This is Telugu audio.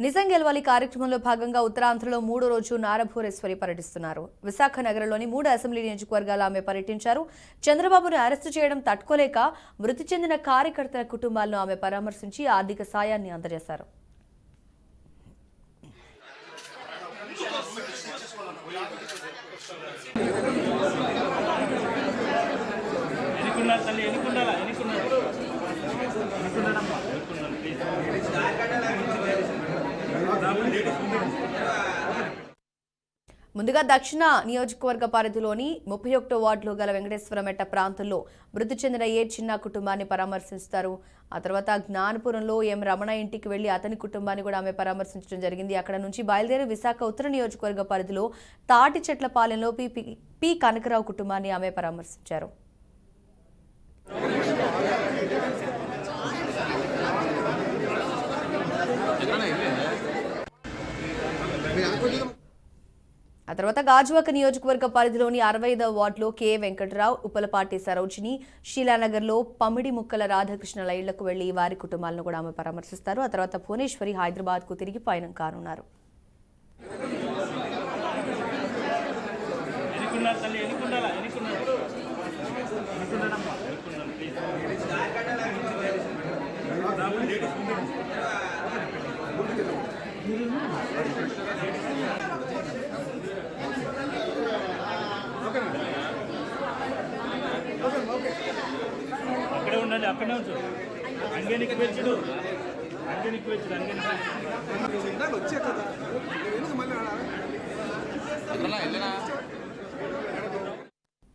నిజం గెలవాలి కార్యక్రమంలో భాగంగా ఉత్తరాంధ్రలో 3వ రోజు నారభూరేశ్వరి పర్యటిస్తున్నారు. విశాఖ నగరంలోని 3 అసెంబ్లీ నియోజకవర్గాల ఆమె పర్యటించారు. చంద్రబాబును అరెస్టు చేయడం తట్టుకోలేక మృతి చెందిన కార్యకర్తల కుటుంబాలను ఆమె పరామర్శించి ఆర్థిక సాయాన్ని అందజేశారు. ముందుగా దక్షిణ నియోజకవర్గ పరిధిలోని 31వ వార్డులో గల వెంకటేశ్వరమెట్ట ప్రాంతంలో మృతి చెందిన ఏ చిన్న కుటుంబాన్ని పరామర్శిస్తారు. ఆ తర్వాత జ్ఞానపురంలో ఎం రమణ ఇంటికి వెళ్లి అతని కుటుంబాన్ని కూడా ఆమె పరామర్శించడం జరిగింది. అక్కడ నుంచి బయలుదేరి విశాఖ ఉత్తర నియోజకవర్గ పరిధిలో తాటి చెట్ల పాలెంలో పి కనకరావు కుటుంబాన్ని ఆమె పరామర్శించారు. ఆ తర్వాత గాజువాక నియోజకవర్గ పరిధిలోని 65వ వార్డులో కె వెంకటరావు, ఉప్పలపాటి సరోజిని, షీలానగర్లో పమిడి ముక్కల రాధాకృష్ణల ఇళ్లకు వెళ్లి వారి కుటుంబాలను కూడా ఆమె పరామర్శిస్తారు. ఆ తర్వాత భువనేశ్వరి హైదరాబాద్ కు తిరిగి పయనం కానున్నారు. అక్కడే ఉంచు అంగనికి వచ్చాడు వచ్చే కదా